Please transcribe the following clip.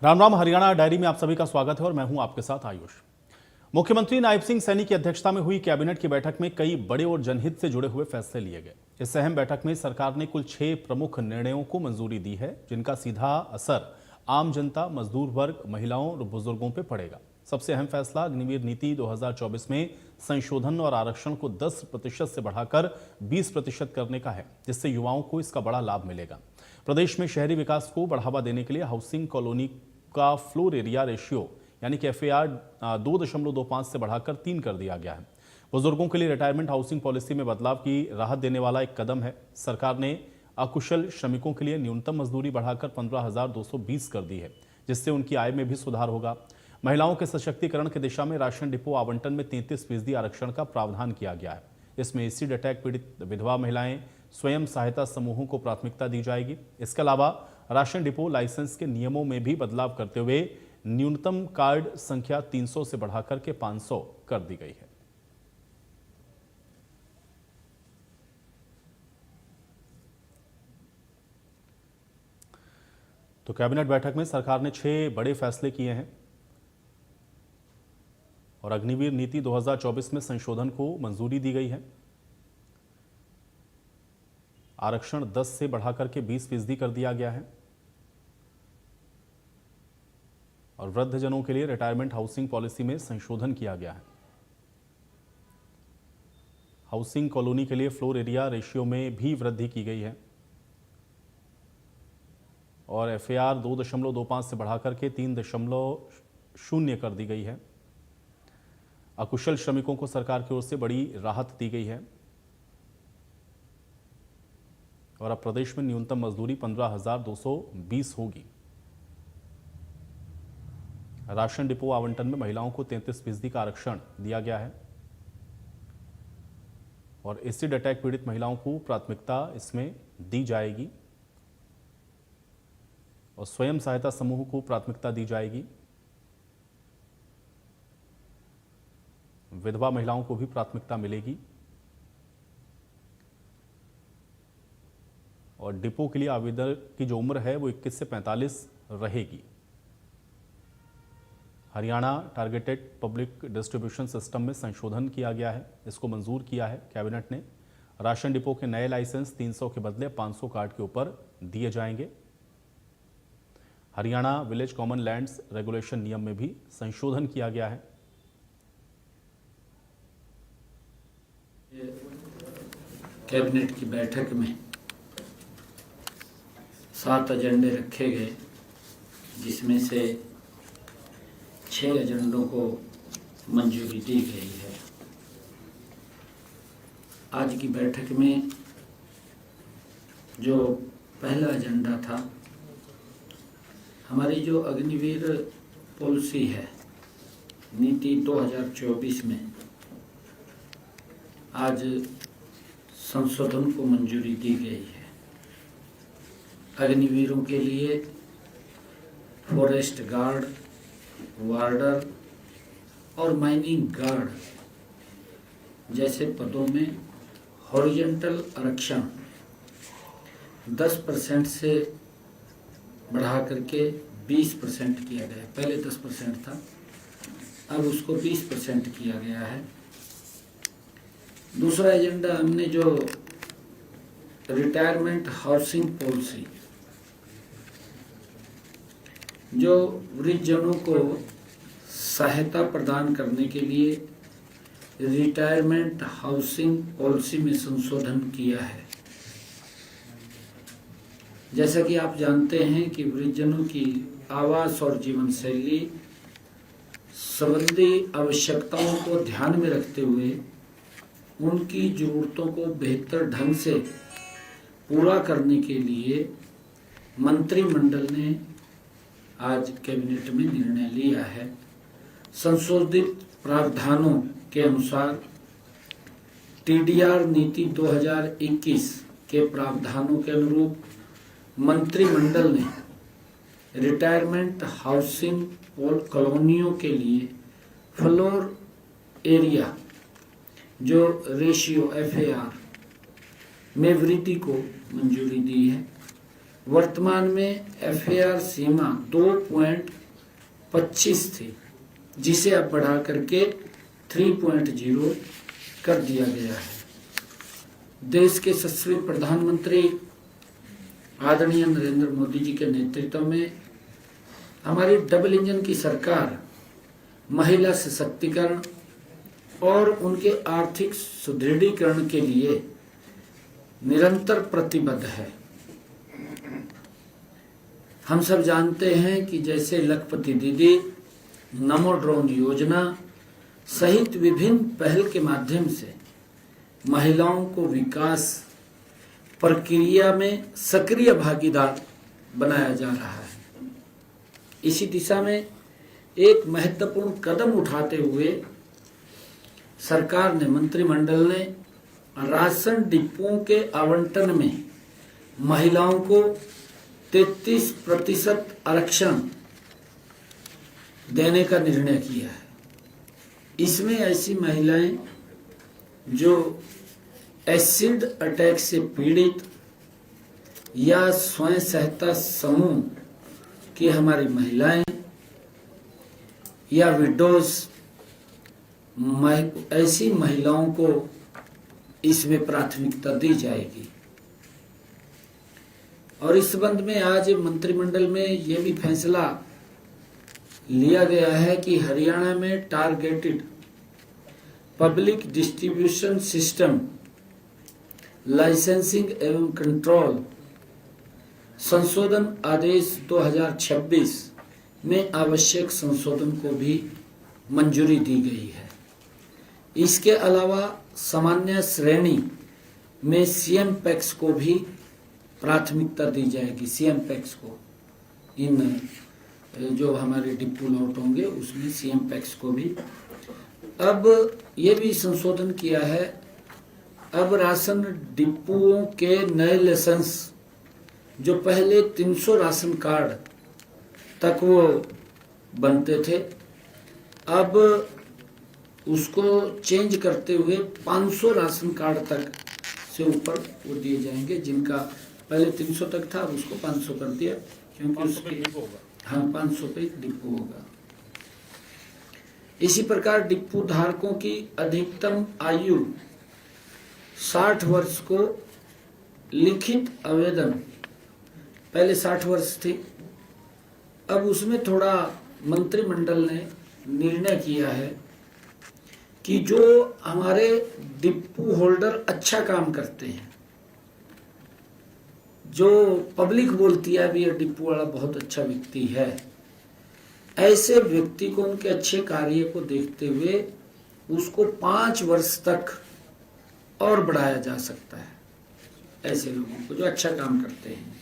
Ram Ram. Haryana diary में आप सभी का स्वागत है और मैं हूं आपके साथ आयुष। मुख्यमंत्री नायब सिंह सैनी की अध्यक्षता में हुई कैबिनेट की बैठक में कई बड़े और जनहित से जुड़े हुए फैसले लिए गए। इस अहम बैठक में सरकार ने कुल 6 प्रमुख निर्णयों को मंजूरी दी है, जिनका सीधा असर आम जनता, मजदूर वर्ग, महिलाओं और बुजुर्गों पर पड़ेगा। सबसे अहम फैसला अग्निवीर नीति 2024 में संशोधन और आरक्षण को 10% से बढ़ाकर 20% करने का है, जिससे युवाओं को इसका बड़ा लाभ मिलेगा। प्रदेश में शहरी विकास को बढ़ावा देने के लिए हाउसिंग कॉलोनी का फ्लोर एरिया रेशियो यानी कि FAR 2.25 से बढ़ाकर 3 कर दिया गया है। बुजुर्गों के लिए रिटायरमेंट हाउसिंग पॉलिसी में बदलाव की राहत देने वाला एक कदम है। सरकार ने अकुशल श्रमिकों के लिए न्यूनतम मजदूरी बढ़ाकर 15,220 कर दी है, जिससे उनकी आय में भी सुधार होगा। महिलाओं के सशक्तिकरण की दिशा में राशन डिपो आवंटन में 33% आरक्षण का प्रावधान किया गया है। इसमें एसिड अटैक पीड़ित विधवा महिलाएं, स्वयं सहायता समूहों को प्राथमिकता दी जाएगी। इसके अलावा राशन डिपो लाइसेंस के नियमों में भी बदलाव करते हुए न्यूनतम कार्ड संख्या 300 से बढ़ाकर के 500 कर दी गई है। तो कैबिनेट बैठक में सरकार ने 6 बड़े फैसले किए हैं और अग्निवीर नीति 2024 में संशोधन को मंजूरी दी गई है। आरक्षण 10 से बढ़ाकर के 20% कर दिया गया है और वृद्धजनों के लिए रिटायरमेंट हाउसिंग पॉलिसी में संशोधन किया गया है। हाउसिंग कॉलोनी के लिए फ्लोर एरिया रेशियो में भी वृद्धि की गई है और FAR 2.25 से बढ़ाकर के 3.0 कर दी गई है। अकुशल श्रमिकों को सरकार की ओर से बड़ी राहत दी गई है और अब प्रदेश में न्यूनतम मजदूरी 15,220 होगी। राशन डिपो आवंटन में महिलाओं को 33% का आरक्षण दिया गया है और एसिड अटैक पीड़ित महिलाओं को प्राथमिकता इसमें दी जाएगी और स्वयं सहायता समूह को प्राथमिकता दी जाएगी। विधवा महिलाओं को भी प्राथमिकता मिलेगी और डिपो के लिए आवेदन की जो उम्र है वो 21 से 45 रहेगी। Haryana targeted public distribution system में संशोधन किया गया है, इसको मंजूर किया है कैबिनेट ने। राशन डिपो के नए लाइसेंस 300 के बदले 500 कार्ड के ऊपर दिए जाएंगे। Haryana village common lands regulation नियम में भी संशोधन किया गया है। कैबिनेट की बैठक में 7 एजेंडे रखे गए, जिसमें से 6 एजेंडों को मंजूरी दी गई है। आज की बैठक में जो पहला एजेंडा था, हमारी जो अग्निवीर पॉलिसी है नीति 2024 में आज संशोधन को मंजूरी दी गई है। अग्निवीरों के लिए फॉरेस्ट गार्ड, वार्डर और माइनिंग गार्ड जैसे पदों में हॉरिजॉन्टल आरक्षण 10% से बढ़ा करके 20% किया गया है। पहले 10% था, अब उसको 20% किया गया है। दूसरा एजेंडा हमने जो रिटायरमेंट हाउसिंग पॉलिसी, जो वृद्धजनों को सहायता प्रदान करने के लिए रिटायरमेंट हाउसिंग पॉलिसी में संशोधन किया है। जैसा कि आप जानते हैं कि वृद्धजनों की आवास और जीवन शैली संबंधी आवश्यकताओं को ध्यान में रखते हुए उनकी जरूरतों को बेहतर ढंग से पूरा करने के लिए मंत्रिमंडल ने आज कैबिनेट में निर्णय लिया है। संशोधित प्रावधानों के अनुसार TDR नीति 2021 के प्रावधानों के अनुरूप मंत्रिमंडल ने रिटायरमेंट हाउसिंग कॉलोनियों के लिए फ्लोर एरिया जो रेशियो FAR में वृद्धि को मंजूरी दी है। वर्तमान में FAR सीमा 2.25 थी, जिसे अब बढ़ा करके 3.0 कर दिया गया है। देश के यशस्वी प्रधानमंत्री आदरणीय नरेंद्र मोदी जी के नेतृत्व में हमारी डबल इंजन की सरकार महिला सशक्तिकरण और उनके आर्थिक सुदृढ़ीकरण के लिए निरंतर प्रतिबद्ध है। हम सब जानते हैं कि जैसे लखपति दीदी, नमो ड्रोन योजना सहित विभिन्न पहल के माध्यम से महिलाओं को विकास प्रक्रिया में सक्रिय भागीदार बनाया जा रहा है। इसी दिशा में एक महत्वपूर्ण कदम उठाते हुए सरकार ने, मंत्रिमंडल ने राशन डिपों के आवंटन में महिलाओं को 33% आरक्षण देने का निर्णय किया है। इसमें ऐसी महिलाएं जो एसिड अटैक से पीड़ित या स्वयं सहायता समूह की हमारी महिलाएं या विडोज, ऐसी महिलाओं को इसमें प्राथमिकता दी जाएगी। और इस संबंध में आज मंत्रिमंडल में यह भी फैसला लिया गया है कि हरियाणा में targeted public distribution system licensing एवं कंट्रोल संशोधन आदेश 2026 में आवश्यक संशोधन को भी मंजूरी दी गई है। इसके अलावा सामान्य श्रेणी में सीएम पैक्स को भी प्राथमिकता दी जाएगी। सीएम पैक्स को, इन जो हमारे डिपो लॉट होंगे उसमें सीएम पैक्स को भी अब ये भी संशोधन किया है। अब राशन डिपोओं के नए लाइसेंस, जो पहले 300 राशन कार्ड तक वो बनते थे, अब उसको चेंज करते हुए 500 राशन कार्ड तक से ऊपर वो दिए जाएंगे। जिनका पहले 300 तक था, अब उसको 500 कर दिया, क्योंकि उसके 500 पे डिपो होगा। इसी प्रकार डिपो धारकों की अधिकतम आयु 60 वर्ष को लिखित आवेदन, पहले 60 वर्ष थी, अब उसमें थोड़ा मंत्रिमंडल ने निर्णय किया है कि जो हमारे डिपो होल्डर अच्छा काम करते हैं, जो पब्लिक बोलती है भी ये डिपो वाला बहुत अच्छा व्यक्ति है, ऐसे व्यक्ति को उनके अच्छे कार्य को देखते हुए उसको 5 वर्ष तक और बढ़ाया जा सकता है। ऐसे लोगों को जो अच्छा काम करते हैं।